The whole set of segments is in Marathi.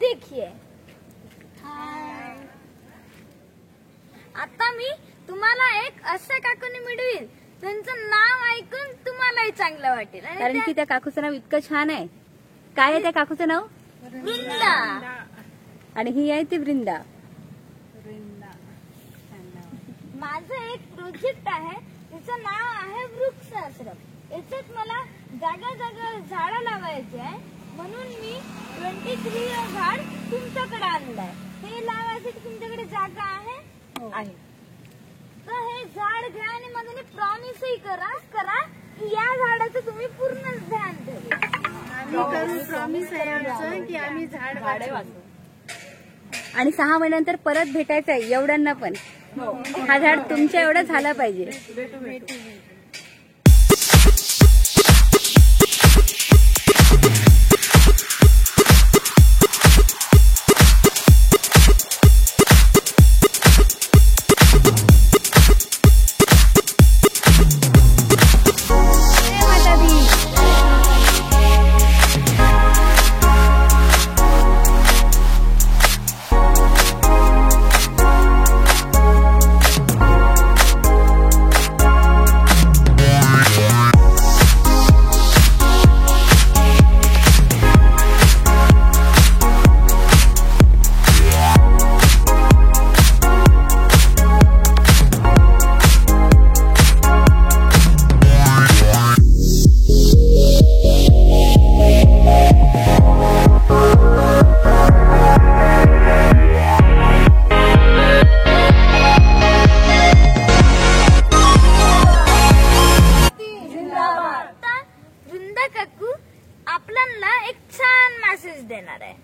देखिए। आता मी तुम्हाला एक अशा काकूने मिळवील त्यांचं नाव ऐकून तुम्हालाही चांगलं वाटेल, कारण की त्या काकूचं नाव इतकं छान आहे. काय आहे त्या काकूचं नाव? वृंदा. आणि ही आहे ती वृंदा. माझं एक प्रोजेक्ट आहे, त्याचं नाव आहे वृक्ष आश्रम. याच्यात मला जागा जागा झाडं लावायचे आहे, म्हणून मी 23 झाड तुमच्याकडे आणलंय. हे लावायसाठी तुमच्याकडे जागा आहे? आहे. तर हे झाड घ्या आणि माझ्याने प्रॉमिसही करा की या झाडाचं तुम्ही पूर्ण ध्यान ठेवा. प्रॉमिस आहे आमचं की आम्ही झाड वाचवू. आणि 6 महिन्यानंतर परत भेटायचं आहे एवढ्यांना पण. हा झाड तुमच्या एवढं झाला पाहिजे. आपल्याला एक छान मेसेज देणार आहे.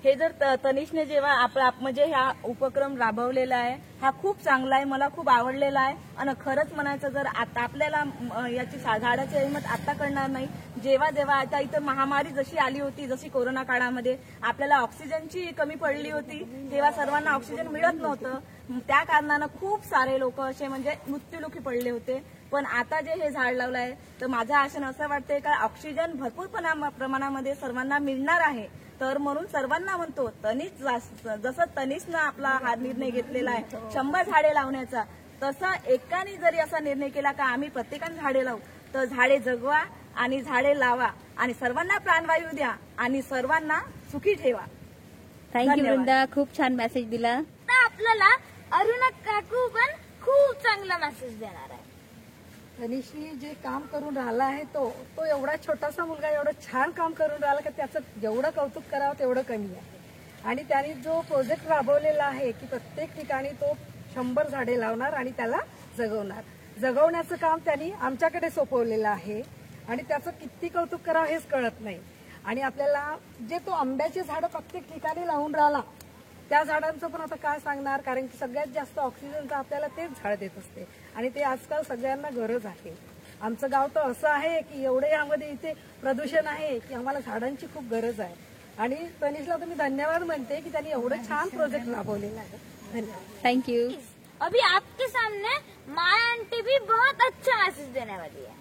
हे जर तनिषने जेव्हा म्हणजे हा उपक्रम राबवलेला आहे, हा खूप चांगला आहे, मला खूप आवडलेला आहे. आणि खरंच म्हणायचं जर आता आपल्याला याची झाडाची हिंमत आता करणार नाही. जेव्हा जेव्हा आता इथं महामारी जशी आली होती, जशी कोरोना काळामध्ये आपल्याला ऑक्सिजनची कमी पडली होती, तेव्हा सर्वांना ऑक्सिजन मिळत नव्हतं. त्या कारणानं खूप सारे लोक असे म्हणजे मृत्युमुखी पडले होते. पण आता जे हे झाड लावलं आहे, तर माझं आशा असं वाटतंय का ऑक्सिजन भरपूर प्रमाणामध्ये सर्वांना मिळणार आहे. तर म्हणून सर्वांना म्हणतो, जसं तनिषनं आपला हा निर्णय घेतलेला आहे 100 झाडे लावण्याचा, तसं एकाने जरी असा निर्णय केला का आम्ही प्रत्येकाने झाडे लावू, तर झाडे जगवा आणि झाडे लावा आणि सर्वांना प्राणवायू द्या आणि सर्वांना सुखी ठेवा. थँक्यू वृंदा, खूप छान मेसेज दिला. तर आपल्याला अरुणा काकू पण खूप चांगला मेसेज देणार आहे. तनिषनी जे काम करून राहिला आहे तो एवढा छोटासा मुलगा एवढं छान काम करून राहिला की त्याचं जेवढं कौतुक करावं तेवढं कमी आहे. आणि त्याने जो प्रोजेक्ट राबवलेला आहे की प्रत्येक ठिकाणी तो 100 झाडे लावणार आणि त्याला जगवण्याचं काम त्यांनी आमच्याकडे सोपवलेलं आहे. आणि त्याचं किती कौतुक करावं हेच कळत नाही. आणि आपल्याला जे तो आंब्याचे झाडं प्रत्येक ठिकाणी लावून राहिला, त्या झाडांचं पण आता काय सांगणार, कारण की सगळ्यात जास्त ऑक्सिजनचं आपल्याला तेच झाड देत असते आणि ते आजकाल सगळ्यांना गरज आहे. आमचं गाव तर असं आहे की एवढे यामध्ये इथे प्रदूषण आहे की आम्हाला झाडांची खूप गरज आहे. आणि तनिषला तुम्ही धन्यवाद म्हणते की त्यांनी एवढं छान प्रोजेक्ट राबवलेला आहे. धन्यवाद. थँक्यू. अभी आपके सामने माया आंटी भी बहुत अच्छा मैसेज देने वाली है.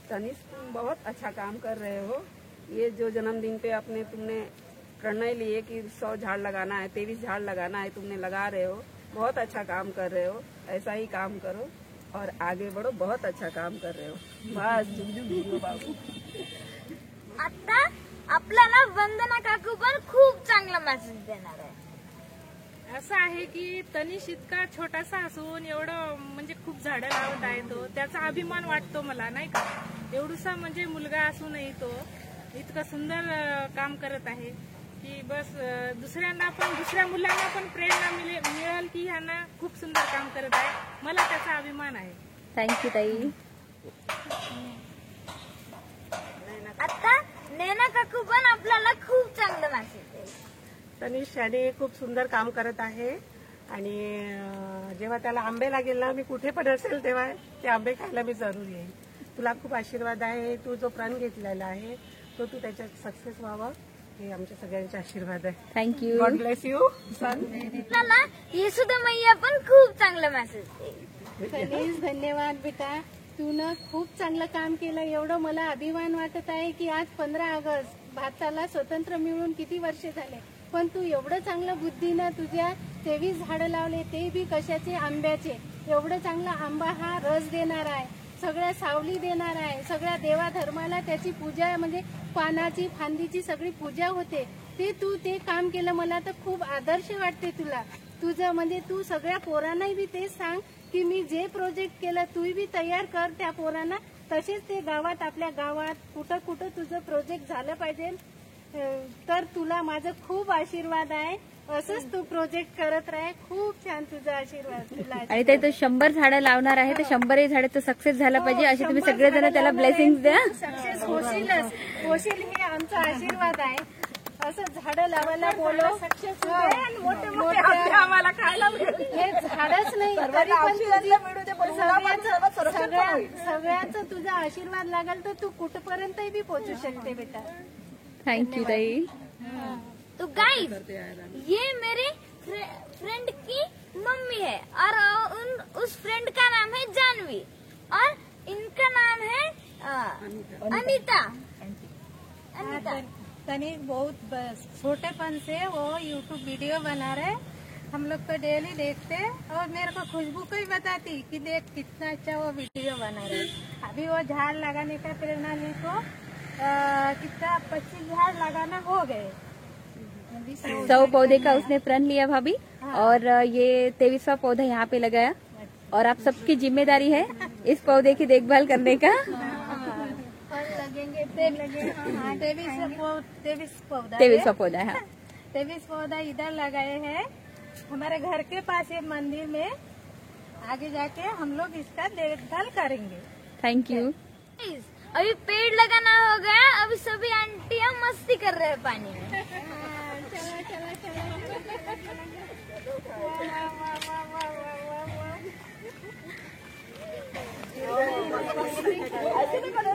तनिष, तुम बहुत अच्छा काम कर रहे हो. ये जो जन्मदिन पे तुमने निर्णय लिए कि 100 झाड़ लगाना है, 23 झाड़ लगाना है, तुमने लगा रहे हो. बहुत अच्छा काम कर रहे हो. ऐसा ही काम करो और आगे बढ़ो. बहुत अच्छा काम कर रहे हो. बस जुगजुग बाबू. आता आपल्याला वंदना काकू पण खूप चांगला मेसेज देणार आहे. असं आहे की तनिष इतका छोटासा असून एवढं म्हणजे खूप झाडं लावत आहे, तो त्याचा अभिमान वाटतो मला, नाही का. एवढूसा म्हणजे मुलगा असूनही तो इतकं सुंदर काम करत आहे की बस दुसऱ्यांना पण, दुसऱ्या मुलांना पण प्रेरणा मिळेल की ह्यांना खूप सुंदर काम करत आहे. मला त्याचा अभिमान आहे. थँक्यू ताई. आता नैना काकू पण आपल्याला खूप चांगलं मेसेज देईल. तनिष याने खूप सुंदर काम करत आहे. आणि जेव्हा त्याला आंबे लागेल ना, मी कुठे पण असेल तेव्हा ते आंबे खायला मी जरूर येईल. तुला खूप आशीर्वाद आहे. तू जो प्रण घेतलेला आहे तो तू त्याच्यात सक्सेस व्हावा, हे आमच्या सगळ्यांचे आशीर्वाद आहे. थँक्यू. गॉड ब्लेस यू सन. आपल्याला येशुदा मैया पण खूप चांगलं मेसेज देईल. तनिष, धन्यवाद बेटा. तू ना खूप चांगलं काम केलं. एवढं मला अभिमान वाटत आहे की आज 15 ऑगस्ट भारताला स्वतंत्र मिळून किती वर्षे झाले. पण तू एवढं चांगलं बुद्धीनं तुझ्या 23 झाडं लावले, ते बी कशाचे, आंब्याचे. एवढं चांगला आंबा हा रस देणार आहे, सगळ्या सावली देणार आहे, सगळ्या देवा धर्माला त्याची पूजा म्हणजे पानाची फांदीची सगळी पूजा होते. ते काम केलं. मला तर खूप आदर्श वाटते तुला. तुझं म्हणजे तू सगळ्या पोरांनाही बी तेच सांग की मी जे प्रोजेक्ट केलं तू बी तयार कर त्या पोरांना. तसेच ते गावात, आपल्या गावात कुठं कुठं तुझं प्रोजेक्ट झालं पाहिजे. तर तुला माझं खूप आशीर्वाद आहे. असंच तू प्रोजेक्ट करत राह. खूप छान तुझा आशीर्वाद तुला. आणि ते तो 100 झाडं लावणार आहे, तर 100 झाडं तो सक्सेस झाला पाहिजे, असे तुम्ही सगळेजण त्याला ब्लेसिंग द्या. सक्सेस होशील हे आमचा आशीर्वाद आहे. असं झाडं लावायला बोलव. सक्सेस आम्हाला खायला हे झाडच नाही तरी पण सगळ्यांचा तुझा आशीर्वाद लागेल तर तू कुठपर्यंतही बी पोहोचू शकते बेटा. थँक्यू ताई. तो गाइस, ये मेरे फ्रेंड की मम्मी है और उस फ्रेंड का नाम है जानवी और इनका नाम है अनीता. तनिक बहुत छोटेपन से वो यूट्यूब वीडियो बना रहे. हम लोग तो डेली देखते और मेरे को खुशबू को ही बताती कि देख कितना अच्छा वो वीडियो बना रहे. अभी वो झाड़ लगाने का प्रेरणा लेको कितना 25 झाड़ लगाना हो गए. 100 पौधे का उसने प्रण लिया भाभी, और ये 23वां पौधा यहाँ पे लगाया. और आप सबकी जिम्मेदारी है इस पौधे की देखभाल करने का. लगेंगे 23 पौधा 23वां पौधा है. 23 पौधा इधर लगाए हैं हमारे घर के पास एक मंदिर में. आगे जाके हम लोग इसका देखभाल करेंगे. Thank you. Guys, अभी पेड़ लगाना हो गया. अभी सभी आंटियां मस्ती कर रहे हैं पानी में. चलो